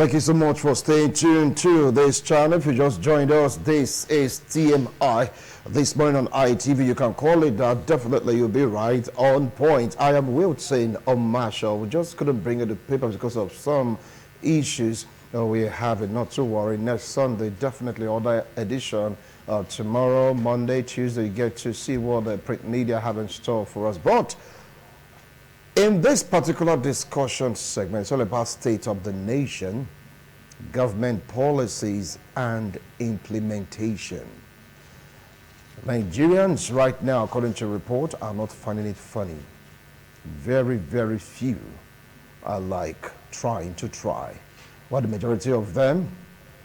Thank you so much for staying tuned to this channel. If you just joined us, this is TMI. This morning on ITV, you can call it that. Definitely, you'll be right on point. I am Wilson Marshall. We just couldn't bring you the paper because of some issues we have. Not to worry. Next Sunday, definitely other edition. Tomorrow, Monday, Tuesday, you get to see what the print media have in store for us. But in this particular discussion segment, it's all about state of the nation, government policies, and implementation. Nigerians right now, according to report, are not finding it funny. Very, very few are like trying to try. While the majority of them,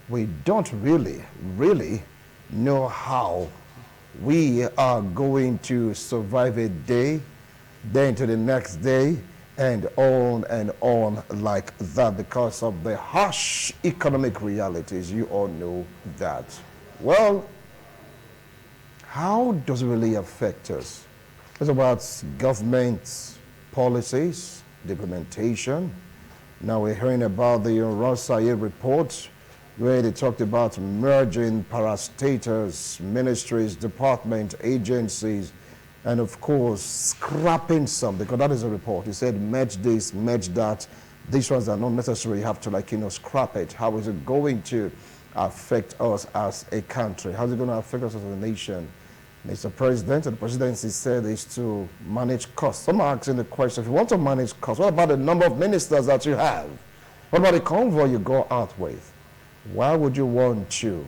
we don't really know how we are going to survive a day, then to the next day, and on like that because of the harsh economic realities. You all know that. Well, how does it really affect us? It's about government policies, the implementation. Now we're hearing about the Rosaye report, where they talked about merging parastatals, ministries, departments, agencies, and of course, scrapping some, because that is a report. He said, merge this, merge that. These ones are not necessary. You have to, scrap it. How is it going to affect us as a country? How is it going to affect us as a nation? Mr. President, and the presidency said is to manage costs. Some are asking the question, if you want to manage costs, what about the number of ministers that you have? What about the convoy you go out with? Why would you want to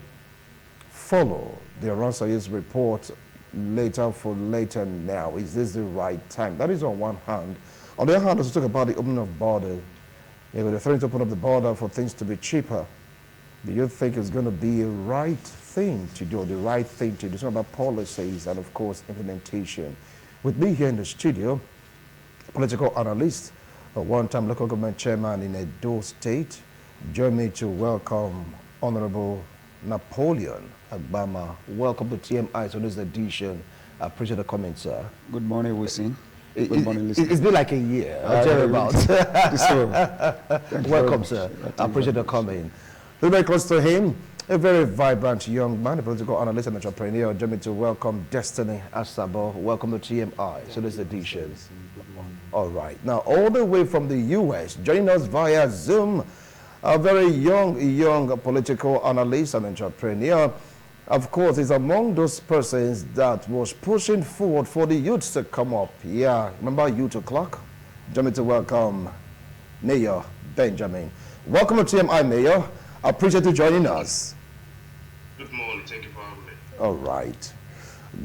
follow the Rosaye's report later for later now? Is this the right time? That is on one hand. On the other hand, let's talk about the opening of border. They're trying to open up the border for things to be cheaper. Do you think it's going to be a right thing to do, the right thing to do? It's all about policies and, of course, implementation. With me here in the studio, political analyst, a one-time local government chairman in Edo State. Join me to welcome Honorable Napoleon Agbama. Welcome to TMI on this edition. I appreciate the comment, sir. Good morning, Wilson. Good morning, listeners. It's been like a year. I'll tell you about. Welcome, sir. I appreciate the comment. Very close to him, a very vibrant young man, a political analyst and entrepreneur. Join me to welcome Destiny Asabo. Welcome to TMI. So this edition. All right. Now, all the way from the U.S., joining us via Zoom, a very young political analyst and entrepreneur. Of course, is among those persons that was pushing forward for the youths to come up. Yeah, remember Youth O'Clock? Join me to welcome Mayor Benjamin. Welcome to TMI, Mayor. I appreciate you joining us. Good morning. Thank you for having me. All right.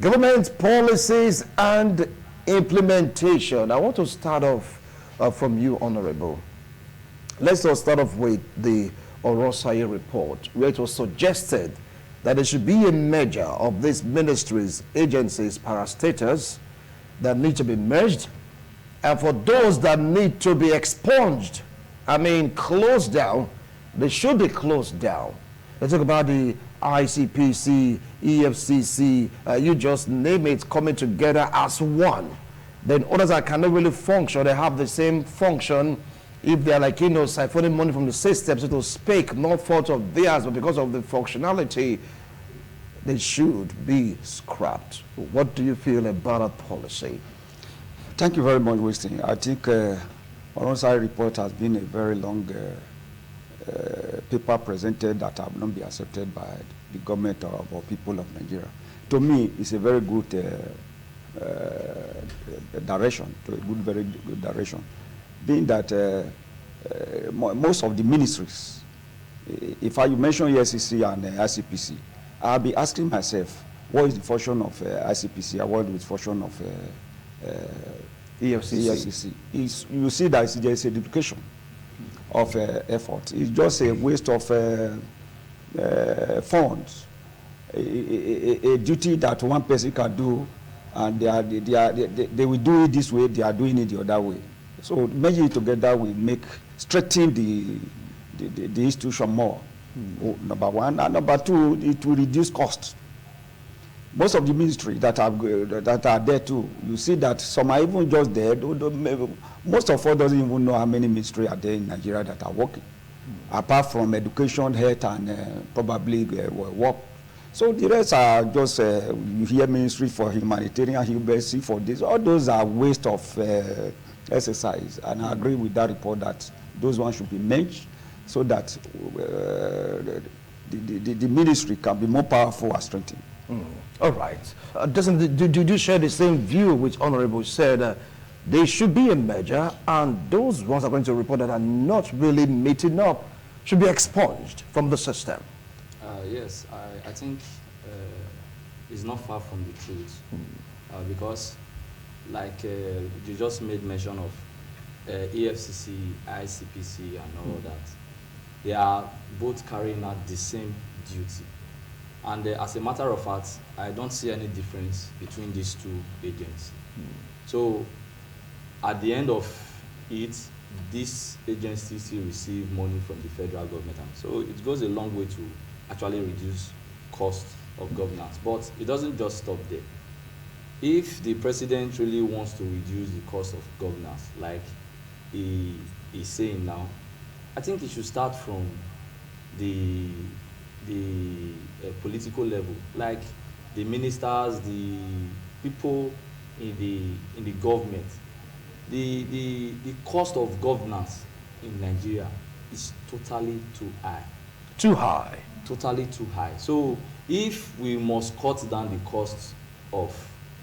Government policies and implementation. I want to start off from you, Honorable. Let's just start off with the Rosaye report, where it was suggested that there should be a measure of these ministries, agencies, parastatals that need to be merged, and for those that need to be expunged, closed down, they should be closed down. Let's talk about the ICPC, EFCC, you just name it, coming together as one. Then others that cannot really function, they have the same function. If they're siphoning money from the system, so to speak, not fault of theirs, but because of the functionality, they should be scrapped. What do you feel about that policy? Thank you very much, Winston. I think Rosaye report has been a very long paper presented that have not been accepted by the government or people of Nigeria. To me, it's a very good direction, very good direction. Being that most of the ministries, if I mention EFCC and ICPC, I'll be asking myself, what is the function of ICPC and what is the function of EFCC? You see that there's a duplication of effort. It's just a waste of funds, a duty that one person can do, and they will do it this way, they are doing it the other way. So merging it together will strengthen the institution more. Number one, and number two, it will reduce costs. Most of the ministry that are there too, you see that some are even just there. Most of us doesn't even know how many ministries are there in Nigeria that are working. apart from education, health, and probably work. So the rest are just, you hear Ministry for Humanitarian Humanity for this. All those are waste of exercise. And I agree with that report that those ones should be merged so that the ministry can be more powerful and strengthened. All right. Do you share the same view which Honorable said there should be a merger, and those ones are going to report that are not really meeting up should be expunged from the system? Yes, I think it's not far from the truth because, like you just made mention of EFCC, ICPC, and all that, they are both carrying out the same duty. And as a matter of fact, I don't see any difference between these two agents. So, at the end of it, this agency still receive money from the federal government. So it goes a long way to actually reduce cost of governance. But it doesn't just stop there. If the president really wants to reduce the cost of governance, like he is saying now, I think it should start from the political level, like the ministers, the people in the government. The cost of governance in Nigeria is totally too high. Too high. Totally too high. So if we must cut down the cost of,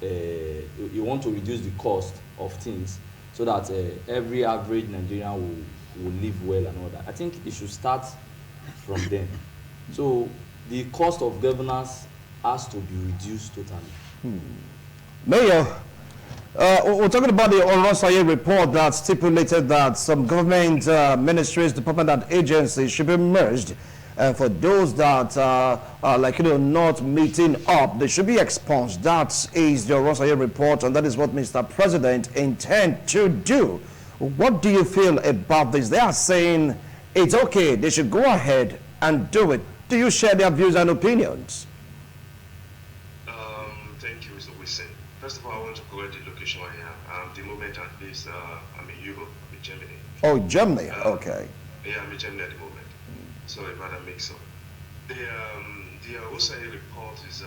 you want to reduce the cost of things so that every average Nigerian will live well and all that, I think it should start from them. So the cost of governance has to be reduced totally. Mayor, we're talking about the Orosaye report that stipulated that some government ministries, department, and agencies should be merged. And for those that are not meeting up, they should be expunged. That is the Orosaye report, and that is what Mr. President intends to do. What do you feel about this? They are saying it's okay, they should go ahead and do it. Do you share their views and opinions? Thank you, Mr. Wilson. First of all, I want to correct the location where I am. The moment at least, I'm in Europe, I'm in Germany. Oh, Germany, okay. Yeah, I'm in Germany at the moment. Sorry about that mix-up. The Orosaye report is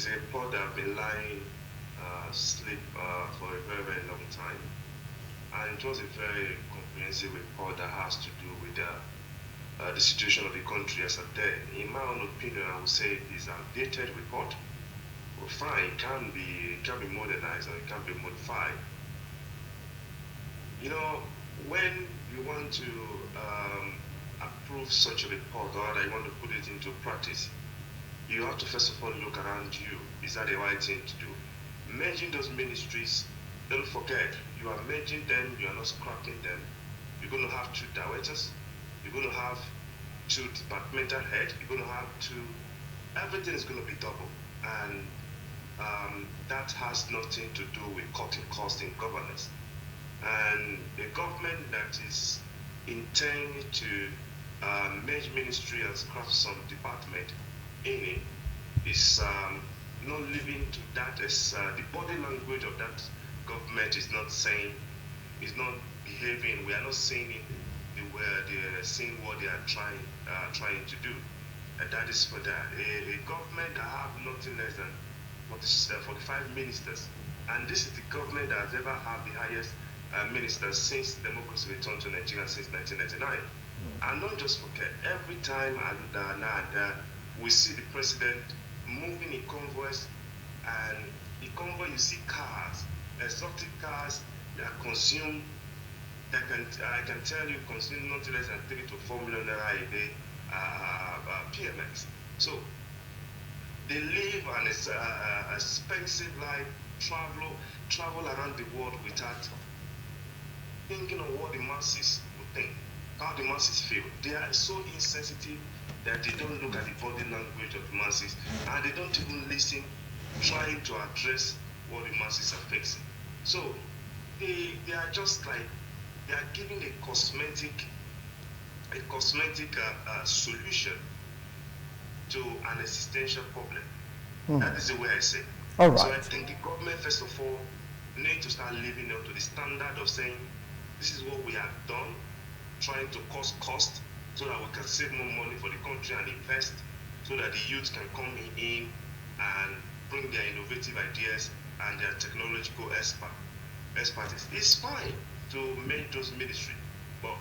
a report that I've been lying asleep for a very, very long time. And it was a very comprehensive report that has to do with the situation of the country as of then. In my own opinion, I would say it is an outdated report. Well, fine, it can be modernized or it can be modified. You know, when you want to approve such a report or that you want to put it into practice, you have to first of all look around you. Is that the right thing to do? Merging those ministries, don't forget, you are merging them, you are not scrapping them. You're going to have two directors, you're going to have two departmental heads, you're going to have everything is going to be double. And that has nothing to do with cutting costs in governance. And a government that is intending to merge ministry and scrap some department in it is not living to that. The body language of that government is not saying, is not behaving. We are not seeing it the way they are seeing what they are trying to do. And that is for that. A government that have nothing less than 45 ministers. And this is the government that has ever had the highest ministers since democracy returned to Nigeria since 1999. And not just forget, every time we see the president moving in convoys, and in convoy you see cars, exotic cars that consume, I can tell you, consume not less than 3 to 4 million naira a day PMX. So they live an expensive life, travel around the world without thinking of what the masses would think, how the masses feel. They are so insensitive that they don't look at the body language of the masses, and they don't even listen, trying to address what the masses are facing. So they are just like, they are giving a cosmetic solution to an existential problem. That is the way I say. All right. So I think the government, first of all, need to start living up to the standard of saying, This is what we have done, trying to cost so that we can save more money for the country and invest so that the youth can come in and bring their innovative ideas and their technological expertise. It's fine to make those ministry, but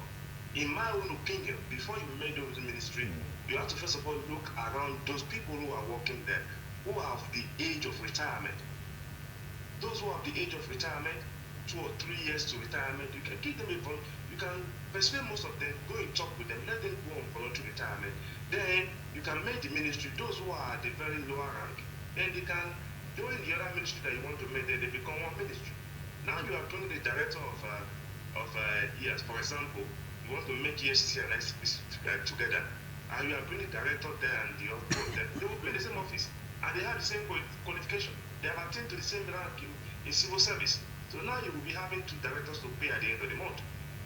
in my own opinion, before you make those ministry, you have to first of all look around those people who are working there, who have the age of retirement. Those who have the age of retirement, 2 or 3 years to retirement, you can give them you can persuade most of them, go and talk with them, let them go on voluntary retirement. Then you can make the ministry, those who are at the very lower rank, then they can join the other ministry that you want to make, then they become one ministry. Now you are bringing the director of yes, for example, you want to make ESC and SCP together, and you are bringing the director there and the other one there, they will be in the same office, and they have the same qualification. They have attained to the same rank in civil service. So now you will be having 2 directors to pay at the end of the month.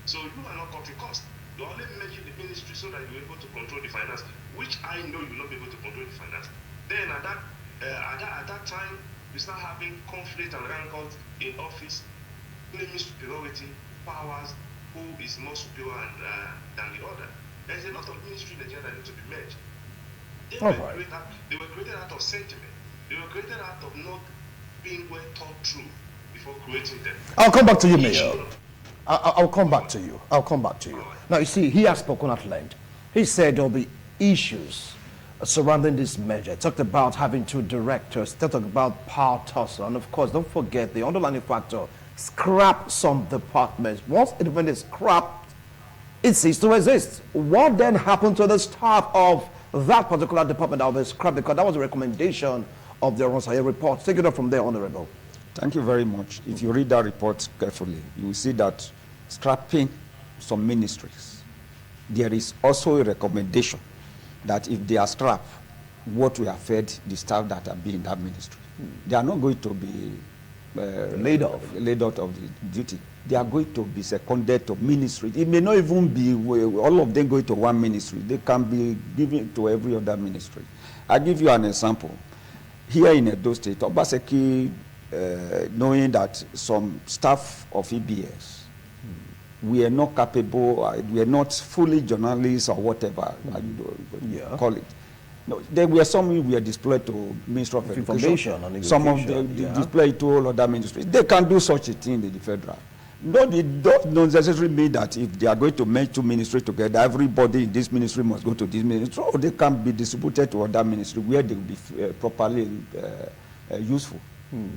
So you are not cutting cost. You are only making the ministry so that you're able to control the finance, which I know you will not be able to control the finance. Then at that time, you start having conflict and rancors in office, claiming superiority, powers, who is more superior than the other. There's a lot of ministry in Nigeria that need to be merged. They were created out of sentiment. They were created out of not being well thought through before creating them. I'll come back to you, Mayor. I'll come back to you. I'll come back to you. Now, you see, he has spoken at length. He said there'll be issues surrounding this measure. Talked about having 2 directors, talked about power tussle, and of course, don't forget the underlying factor, scrap some departments. Once a department is scrapped, it ceases to exist. What then happened to the staff of that particular department that was scrapped? Because that was a recommendation of the Ronsaye report. Take it up from there, Honorable. Thank you very much. If you read that report carefully, you will see that scrapping some ministries, there is also a recommendation that if they are scrapped, what will affect the staff that are being in that ministry. They are not going to be laid out of the duty. They are going to be seconded to ministry. It may not even be all of them going to one ministry. They can be given to every other ministry. I'll give you an example. Here in Edo State, Obaseki, knowing that some staff of EBS we are not capable, we are not fully journalists or whatever you call it. No, there were some we were deployed to Ministry of Education. And some of them deployed to all other ministries. They can do such a thing in the federal. It does not necessarily mean that if they are going to merge 2 ministries together, everybody in this ministry must go to this ministry. Or they can be distributed to other ministries where they will be properly useful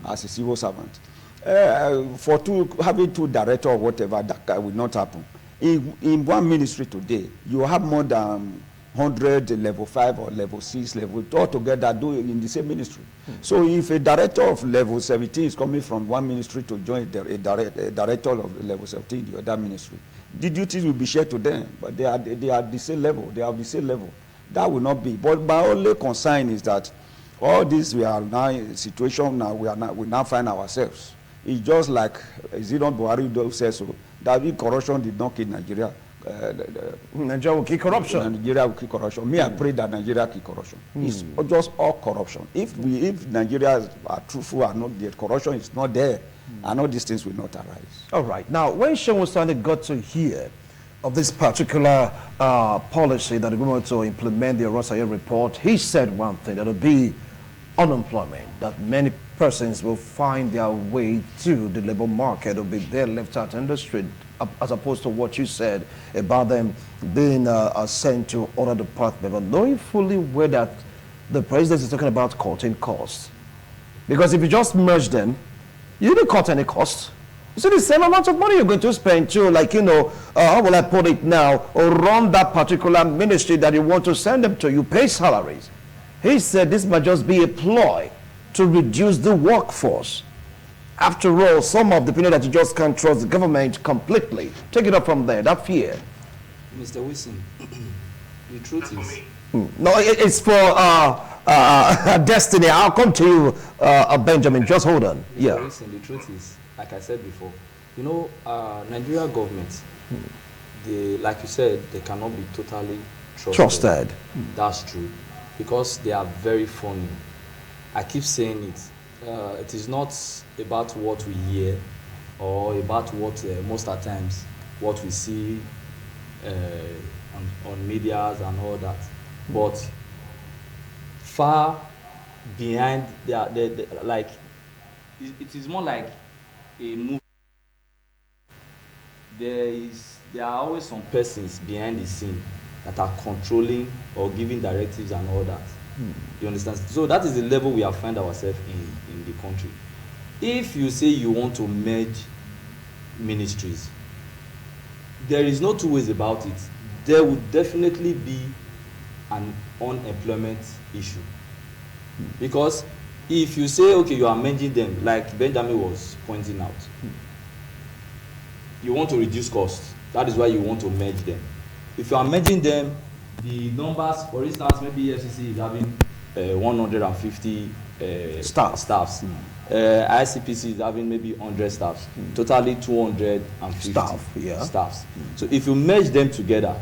as a civil servant. Having 2 directors or whatever, that will not happen. In one ministry today, you have more than 100 level 5 or level 6 level altogether doing in the same ministry. So if a director of level 17 is coming from one ministry to join a director of level 17 in the other ministry, the duties will be shared to them, but they are the same level. They are the same level. That will not be. But my only concern is that all this we are now in a situation now we now find ourselves. It's just like Zidane Buhari says so, that if corruption did not kill Nigeria, Nigeria will kill corruption. Nigeria will kill corruption. I pray that Nigeria kill corruption. It's just all corruption. If Nigeria are truthful and not yet corruption is not there, and all these things will not arise. All right. Now, when Seun Sani got to hear of this particular policy that we're going to implement the Ronsaye report, he said one thing, that will be unemployment, that many persons will find their way to the labor market, will be there left out in the street, as opposed to what you said about them being sent to other departments, but knowing fully well that the president is talking about cutting costs. Because if you just merge them, you didn't cut any costs. It's the same amount of money you're going to spend to, like, how will I put it now, or run that particular ministry that you want to send them to. You pay salaries. He said this might just be a ploy to reduce the workforce. After all, some of the people that you just can't trust the government completely. Take it up from there, that fear. Mr. Wilson, the truth is... No, it's for Destiny. I'll come to you, Benjamin. Just hold on. Mr. Wilson, the truth is, like I said before, Nigeria government, they, like you said, they cannot be totally trusted. That's true, because they are very funny. I keep saying it. It is not about what we hear or about what most of the times what we see on medias and all that, but far behind like it is more like a movie. There are always some persons behind the scene that are controlling or giving directives and all that. You understand? So that is the level we have found ourselves in the country. If you say you want to merge ministries, there is no two ways about it. There would definitely be an unemployment issue. Because if you say, okay, you are merging them, like Benjamin was pointing out, you want to reduce costs. That is why you want to merge them. If you are merging them, the numbers, for instance, maybe FCC is having 150 staffs. ICPC is having maybe 100 staffs. Totally 250 staffs. So if you merge them together,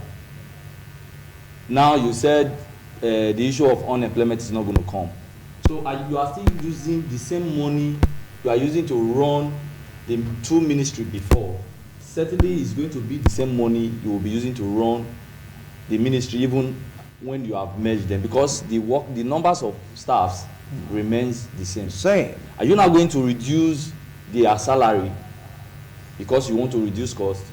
now you said the issue of unemployment is not going to come. So you are still using the same money you are using to run the two ministries before. Certainly it's going to be the same money you will be using to run the ministry even when you have merged them, because the numbers of staffs remains the same. Are you now going to reduce their salary because you want to reduce cost?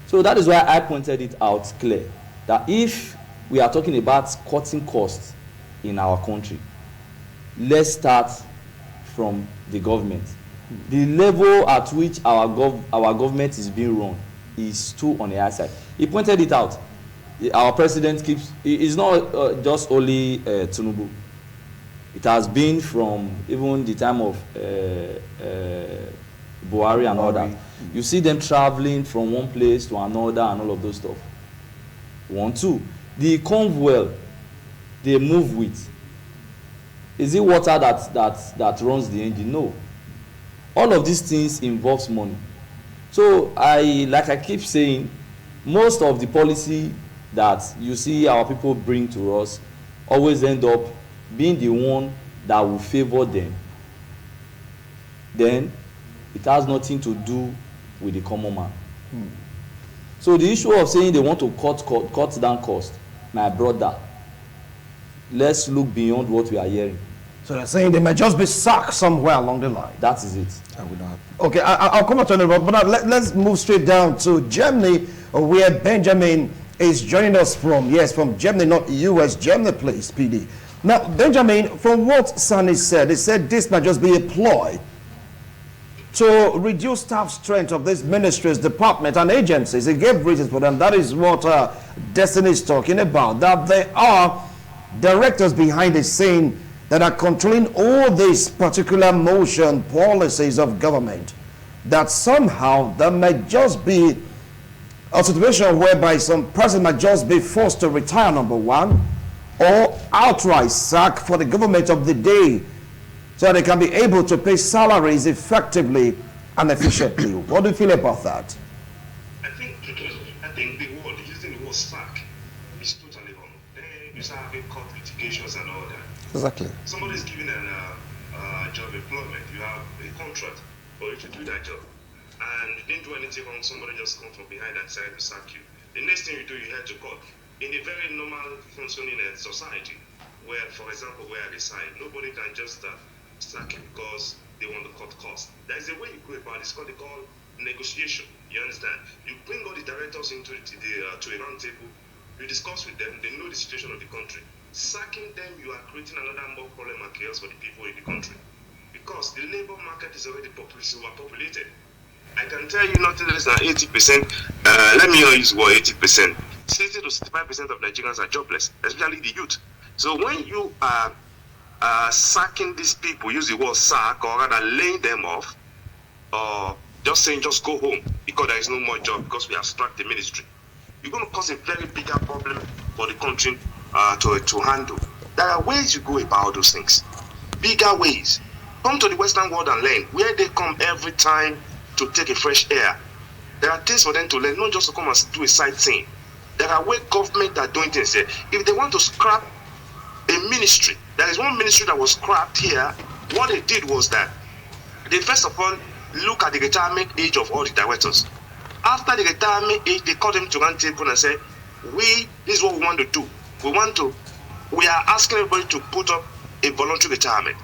So that is why I pointed it out clear that if we are talking about cutting costs in our country, let's start from the government. The level at which our government is being run is too on the high side. He pointed it out. Our president it's not just only Tinubu. It has been from even the time of Buhari and all that. You see them traveling from one place to another and all of those stuff. 1, 2. The convoy they move with, is it water that runs the engine? No. All of these things involves money. So like I keep saying, most of the policy that you see our people bring to us always end up being the one that will favor them. Then it has nothing to do with the common man. So the issue of saying they want to cut down cost, my brother, let's look beyond what we are hearing. So they're saying they might just be sacked somewhere along the line. That is it. That will not happen. Okay, I'll come up to it, but now let's move straight down to Germany, where Benjamin is joining us from. Yes, from Germany, not US, Germany, please, PD. Now, Benjamin, from what Sani said, he said this might just be a ploy to reduce staff strength of these ministries, departments, and agencies. He gave reasons for them. That is what Destiny is talking about, that there are directors behind the scene that are controlling all these particular motion policies of government, that somehow there might just be a situation whereby some person might just be forced to retire, number one, or outright sack for the government of the day so they can be able to pay salaries effectively and efficiently. What do you feel about that? I think the word, using the word sack is totally wrong. Then you start having court litigations and all that. Exactly. Somebody is given a job employment. You have a contract for you to do that job. And you didn't do anything wrong, somebody just comes from behind and decided to sack you. The next thing you do, you head to court. In a very normal functioning society, where, for example, where I reside, nobody can just sack you because they want to cut costs. There is a way you go about it. It's called negotiation. You understand? You bring all the directors into to a round table. You discuss with them. They know the situation of the country. Sacking them, you are creating another more problem and chaos for the people in the country. Because the labor market is already overpopulated. I can tell you nothing less than 80%. Let me use the word 80%. 60 to 65% of Nigerians are jobless, especially the youth. So when you are sacking these people, use the word sack, or rather laying them off, or just saying just go home because there is no more job because we have struck the ministry, you're going to cause a very bigger problem for the country to handle. There are ways you go about those things. Bigger ways. Come to the Western world and learn. Where they come every time to take a fresh air, there are things for them to learn, not just to come and do a sightseeing. There are ways government are doing things here. If they want to scrap a ministry, there is one ministry that was scrapped here. What they did was that they first of all look at the retirement age of all the directors. After the retirement age, they call them to round table and say, this is what we want to do. We are asking everybody to put up a voluntary retirement,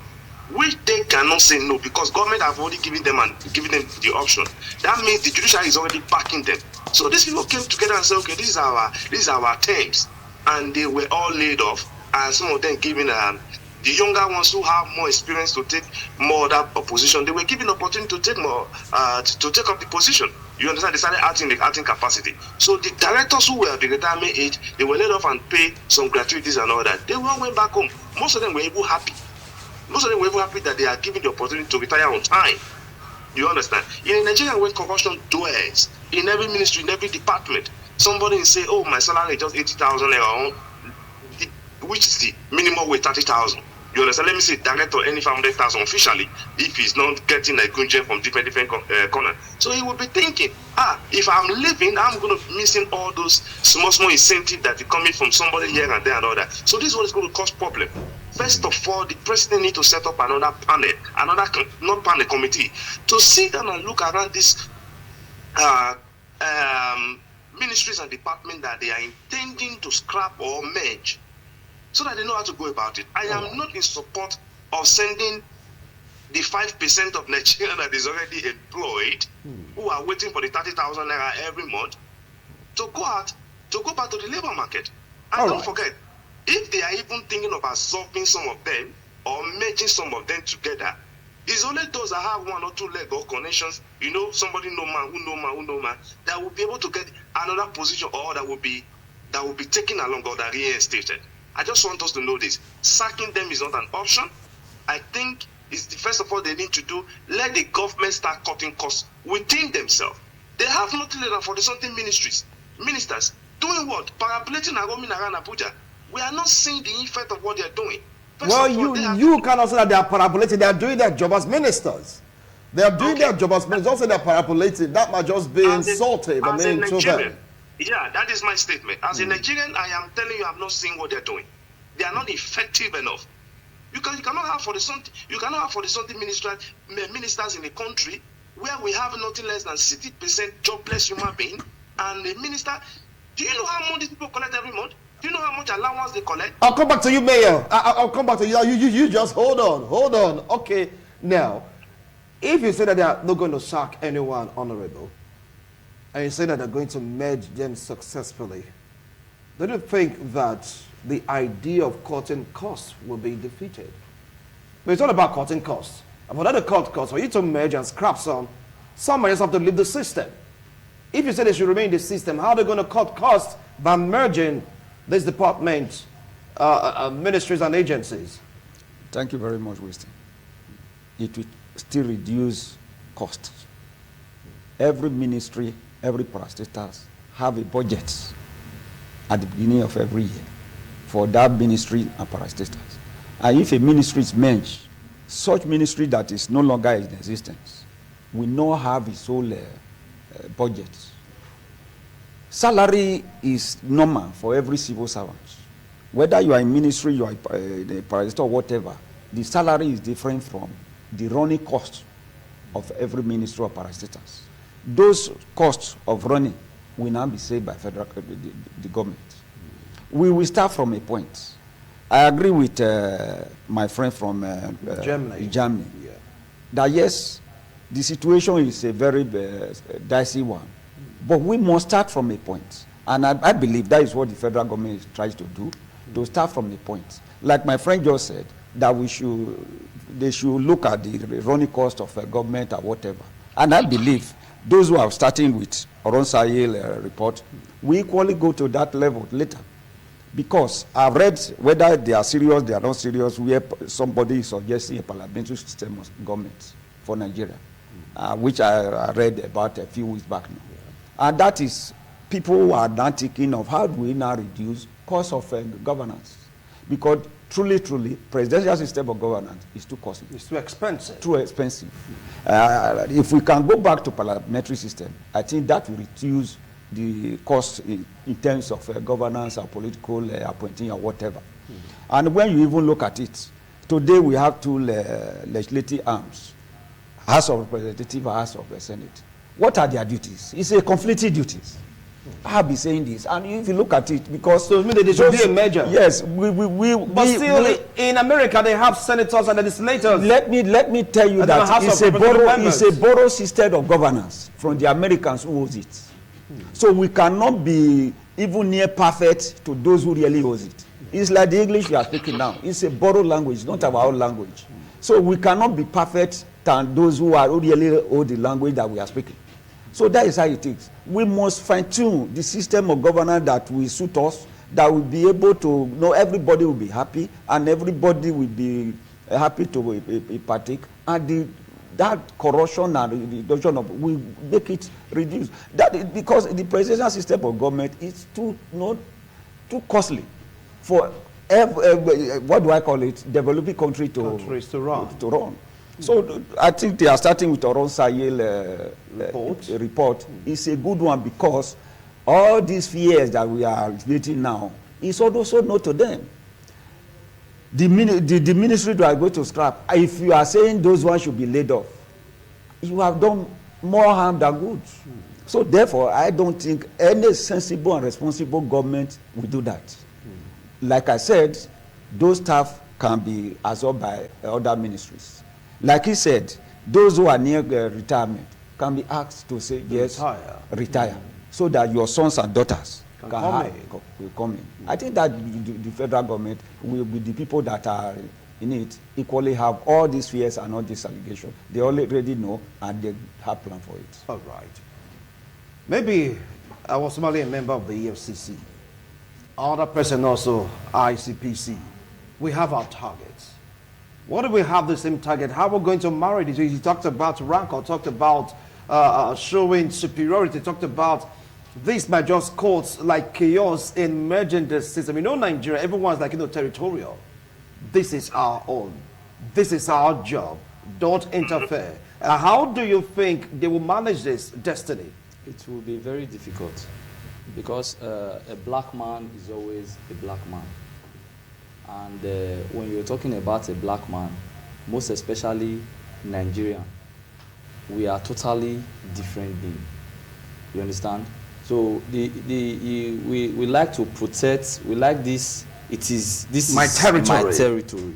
which they cannot say no because government have already given them the option. That means the judiciary is already backing them. So these people came together and said, okay, this is our terms, and they were all laid off, and some of them giving the younger ones who have more experience to take more of that position, they were given opportunity to take more to take up the position. You understand? They started acting capacity. So the directors who were at the retirement age, they were laid off and paid some gratuities and all that. They all went back home. Most of them were even happy. Most of them were even happy that they are given the opportunity to retire on time. You understand? In Nigeria, when corruption dwells in every ministry, in every department, somebody will say, "Oh, my salary is just 80,000 naira," which is the minimum wage 30,000. You understand? Let me say, director any 500,000 officially, if he's not getting a good job from different corners. So he will be thinking, if I'm leaving, I'm going to be missing all those small incentives that are coming from somebody here and there and all that. So this is what is going to cause problem. First of all, the president needs to set up another committee to sit down and look around these ministries and departments that they are intending to scrap or merge, so that they know how to go about it. I am not in support of sending the 5% of Nigeria that is already employed, who are waiting for the 30,000 naira every month, to go back to the labor market. And don't forget, if they are even thinking of absorbing some of them or merging some of them together, it's only those that have one or two leg or connections, somebody know man, that will be able to get another position, or that will be taken along or that reinstated. I just want us to know this. Sacking them is not an option. I think first of all they need to let the government start cutting costs within themselves. They have nothing less than 40-something ministers doing what? Parapolating and roaming around Abuja. We are not seeing the effect of what they are doing. You cannot say that they are parapolating. They are doing their job as ministers. They are doing their job as ministers. Don't say they are parapolating. That might just be insulting. To them. Yeah, that is my statement. As a Nigerian, I am telling you, I'm not seeing what they're doing. They are not effective enough. You cannot have 40-something ministers in a country where we have nothing less than 60% jobless human being, and the minister. Do you know how much these people collect every month? Do you know how much allowance they collect? I'll come back to you, Mayor. I'll come back to you. You just hold on. Okay, now, if you say that they are not going to sack anyone honorable, and you say that they're going to merge them successfully, don't you think that the idea of cutting costs will be defeated? But it's not about cutting costs. And for that to cut costs, for you to merge and scrap somebody just have to leave the system. If you say they should remain in the system, how are they going to cut costs by merging these departments, ministries and agencies? Thank you very much, Winston. It will still reduce costs. Every ministry, every parastatals have a budget at the beginning of every year for that ministry and parastatals. And if a ministry is merged, such ministry that is no longer in existence will not have its own budget. Salary is normal for every civil servant. Whether you are in ministry, you are a parastatal or whatever, the salary is different from the running cost of every ministry or parastatals. Those costs of running will now be saved by the government. We will start from a point. I agree with my friend from Germany. Yeah. That yes, the situation is a very dicey one, but we must start from a point. And I believe that is what the federal government tries to do, to start from a point. Like my friend just said, that they should look at the running cost of a government or whatever. And I believe those who are starting with Oron Sahel report, we equally go to that level later. Because I've read whether they are serious, they are not serious, where somebody is suggesting a parliamentary system of government for Nigeria, which I read about a few weeks back now. And that is, people who are now thinking of how do we now reduce cost of governance. Because truly, presidential system of governance is too costly. It's too expensive. Too expensive. If we can go back to parliamentary system, I think that will reduce the cost in terms of governance or political appointing or whatever. And when you even look at it, today we have two legislative arms, House of Representatives and House of the Senate. what are their duties? It's a conflicting duties. I'll be saying this, and if you look at it, because so maybe there should be a measure. Yes, but still, in America, they have senators and legislators. Let me tell you that it's a borrow system of governance from the Americans who owns it. So we cannot be even near perfect to those who really owns it. It's like the English we are speaking now. It's a borrowed language, not our own language. So we cannot be perfect than those who really own the language that we are speaking. So that is how it is. We must fine-tune the system of governance that will suit us, that will be able to know everybody will be happy, and everybody will be happy to partake, and that corruption and reduction of will make it reduce. That is because the presidential system of government is too too costly for what do I call it, developing countries to run. So I think they are starting with Oron Sayel report. It's a good one because all these fears that we are getting now is also not to them. The ministry that are going to scrap, if you are saying those ones should be laid off, you have done more harm than good. So therefore, I don't think any sensible and responsible government will do that. Like I said, those staff can be absorbed by other ministries. Like he said, those who are near retirement can be asked to say yes, retire, so that your sons and daughters will come in. I think that the federal government will be the people that are in it equally have all these fears and all these allegations. They already know and they have plan for it. All right. Maybe I was normally a member of the EFCC. Other person also ICPC. We have our targets. What do we have the same target? How are we going to marry this? He talked about rank, or talked about showing superiority, talked about this might just cause like chaos in merging the system. You know, Nigeria, everyone's like, territorial. This is our own. This is our job. Don't interfere. How do you think they will manage this destiny? It will be very difficult because a black man is always a black man. And when you're talking about a black man, most especially Nigerian, we are totally different beings. You understand? So we like to protect. We like this. This is my territory.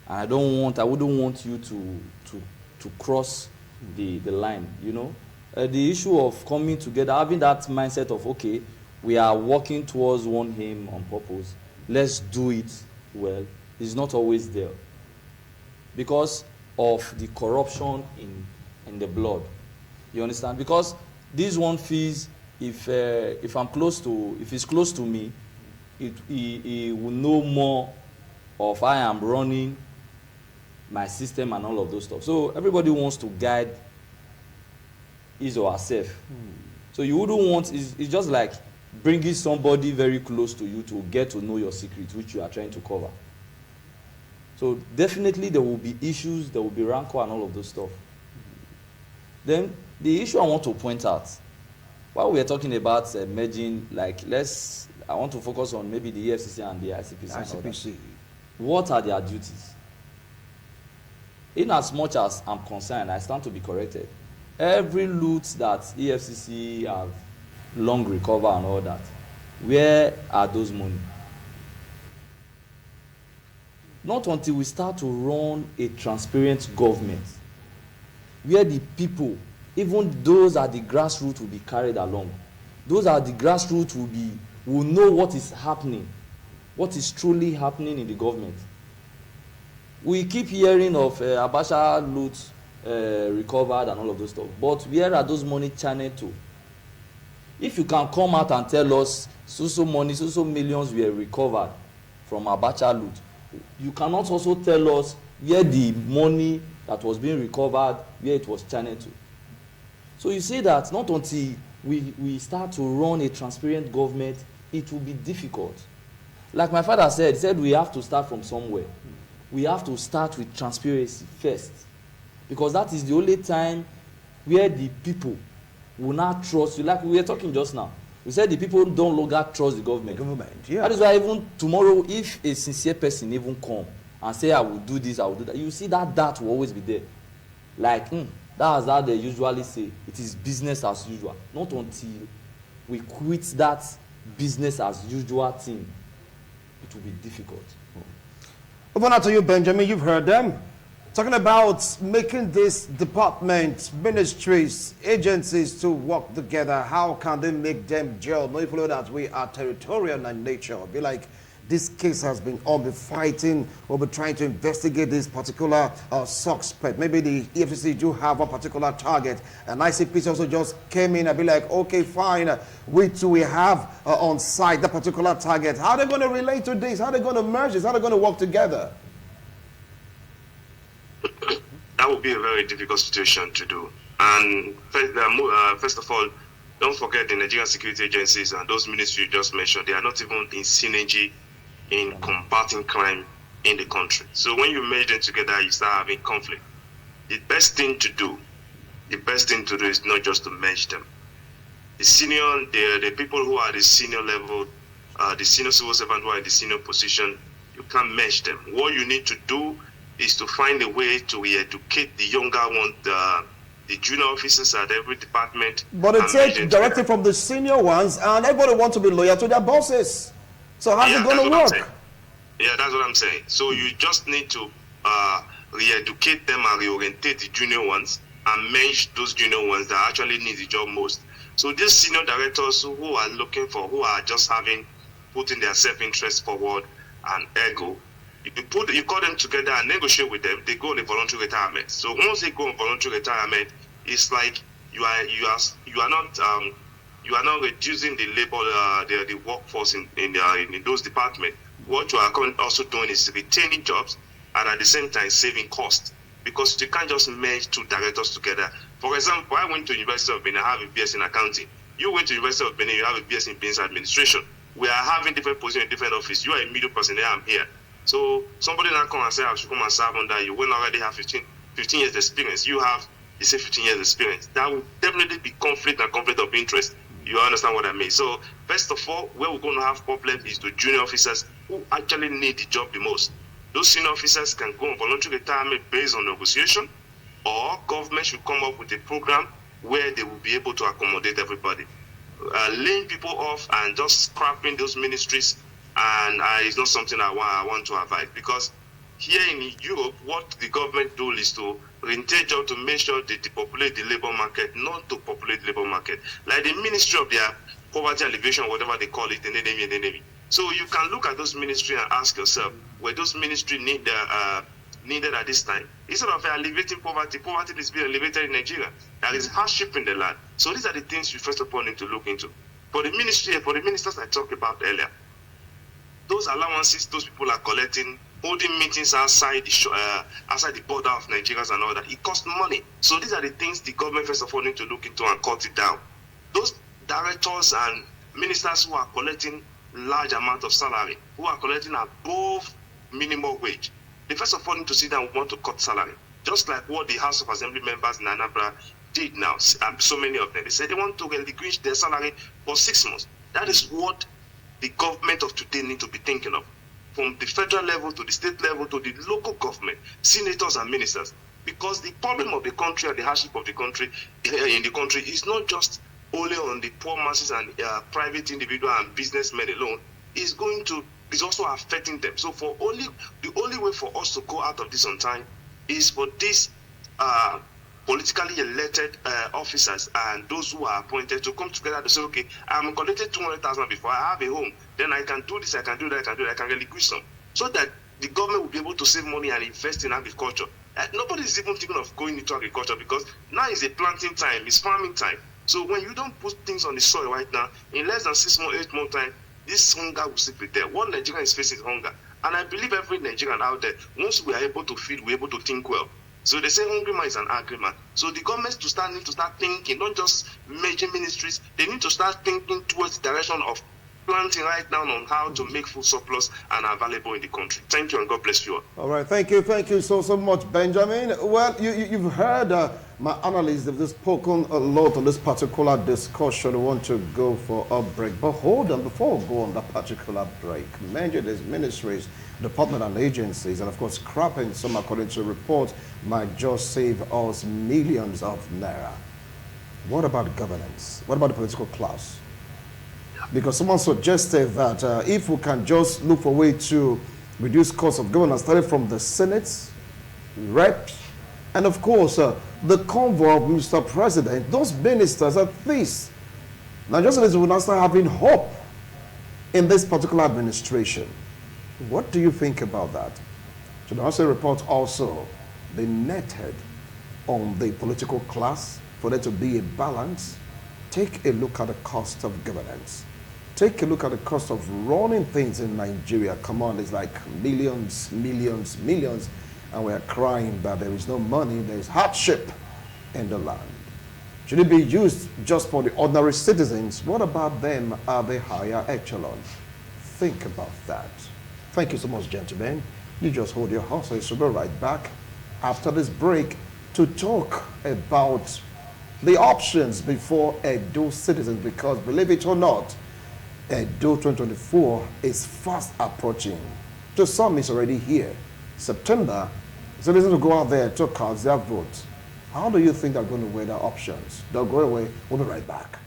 And I wouldn't want you to cross the line. You know, the issue of coming together, having that mindset of okay, we are working towards one aim on purpose. Let's do it well, is not always there because of the corruption in the blood. You understand? Because this one feels if it's close to me, he will know more of how I am running my system and all of those stuff. So everybody wants to guide his or herself. So you wouldn't want, it's just like bringing somebody very close to you to get to know your secret, which you are trying to cover. So definitely there will be issues, there will be rancor and all of those stuff. Then the issue I want to point out, while we are talking about merging, I want to focus on maybe the EFCC and the ICPC. What are their duties? In as much as I'm concerned, I stand to be corrected. Every loot that EFCC have long recover and all that, where are those money? Not until we start to run a transparent government where the people, even those at the grassroots, will be carried along. Those at the grassroots will know what is happening, what is truly happening in the government. We keep hearing of Abacha loot recovered and all of those stuff, but where are those money channeled to? If you can come out and tell us so money, so millions were recovered from Abacha loot, you cannot also tell us where the money that was being recovered, where it was channeled to. So you see that not until we start to run a transparent government, it will be difficult. Like my father said we have to start from somewhere. We have to start with transparency first, because that is the only time where the people will not trust you. Like we were talking just now, we said the people don't longer trust the government. Yeah. That is why even tomorrow, if a sincere person even come and say I will do this, I will do that, you see that will always be there. Like that That's how they usually say. It is business as usual. Not until we quit that business as usual thing, it will be difficult. Over now to you, Benjamin. You've heard them talking about making this departments, ministries, agencies to work together. How can they make them gel? No, if you know that we are territorial in nature, be like, this case has been on the fighting, we'll be trying to investigate this particular suspect. Maybe the EFCC do have a particular target, and ICPC also just came in and be like, okay, fine, we too, we have on site that particular target. How are they going to relate to this? How are they going to merge this? How are they going to work together? That would be a very difficult situation to do. And first of all, don't forget the Nigerian security agencies and those ministries you just mentioned, they are not even in synergy in combating crime in the country. So when you merge them together, you start having conflict. The best thing to do is not just to merge them. The people who are at the senior level, the senior civil servant who are in the senior position, you can't merge them. What you need to do is to find a way to educate the younger one, the junior officers at every department. But it takes directly from the senior ones, and everybody wants to be loyal to their bosses. So how's it going to work? Yeah, that's what I'm saying. So you just need to re-educate them and reorientate the junior ones and merge those junior ones that actually need the job most. So these senior directors who are who are just putting their self-interest forward and ego, you call them together and negotiate with them. They go on a voluntary retirement. So once they go on voluntary retirement, it's like you are not reducing the labor, the workforce in those departments. What you are also doing is retaining jobs and at the same time saving costs, because you can't just merge two directors together. For example, I went to University of Benin, I have a BS in accounting. You went to University of Benin, you have a BS in business administration. We are having different positions in different offices. You are a middle person, I'm here. So somebody now come and say, I should come and serve under you when I already have 15 years experience. You say 15 years experience. That will definitely be conflict of interest. You understand what I mean? So first of all, where we're going to have problems is the junior officers who actually need the job the most. Those senior officers can go on voluntary retirement based on negotiation, or government should come up with a program where they will be able to accommodate everybody. Laying people off and just scrapping those ministries and it's not something I want to avoid, because here in Europe, what the government do is to retain jobs to make sure they depopulate the labor market, not to populate the labor market. Like the Ministry of their Poverty Alleviation, whatever they call it, the NNMI. So you can look at those ministries and ask yourself, were those ministries needed at this time? Instead of alleviating poverty is being alleviated in Nigeria. There is hardship in the land. So these are the things you first of all need to look into. For the ministers I talked about earlier, those allowances those people are collecting, holding meetings outside the border of Nigeria and all that, it costs money. So these are the things the government first of all need to look into and cut it down. Those directors and ministers who are collecting large amount of salary, who are collecting above minimum wage, they first of all need to sit down and want to cut salary. Just like what the House of Assembly members in Anambra did now, so many of them. They said they want to relinquish their salary for 6 months. That is what the government of today need to be thinking of. From the federal level to the state level to the local government, senators and ministers. Because the problem of the country and the hardship of the country in the country is not just only on the poor masses and private individual and businessmen alone. It's also affecting them. So the only way for us to go out of this on time is for these politically elected officers and those who are appointed to come together to say, okay, I'm collected 200,000 before I have a home, then I can do this, I can do that, I can relinquish some, so that the government will be able to save money and invest in agriculture. Nobody is even thinking of going into agriculture, because now is a planting time, it's farming time. So when you don't put things on the soil right now, in less than 6 months, 8 months time, this hunger will still be there. What Nigerian is facing is hunger. And I believe every Nigerian out there, once we are able to feed, we're able to think well. So they say hungry man is an angry man. So the government need to start thinking, not just major ministries. They need to start thinking towards the direction of planting right now on how to make food surplus and available in the country. Thank you, and God bless you all. All right, thank you so much, Benjamin. Well, you've heard My analysts have just spoken a lot on this particular discussion. We want to go for a break. But hold on, before we go on that particular break, many of these ministries, department and agencies, and of course scrapping some according to reports, might just save us millions of naira. What about governance? What about the political class? Because someone suggested that if we can just look for a way to reduce cost of governance, starting from the Senate, reps, and of course, the convoy of Mr. President, those ministers at least, Nigerians will now start having hope in this particular administration. What do you think about that? Should the House report also be netted on the political class for there to be a balance? Take a look at the cost of governance. Take a look at the cost of running things in Nigeria. Come on, it's like millions, millions, millions. And we are crying that there is no money, there is hardship in the land. Should it be used just for the ordinary citizens? What about them at the higher echelon? Think about that. Thank you so much, gentlemen. You just hold your horses. We'll be right back after this break to talk about the options before Edo citizens, because believe it or not, Edo 2024 is fast approaching. To some, it's already here. September, citizens will go out there to cast their votes. How do you think they're going to weigh their options? They'll go away. We'll be right back.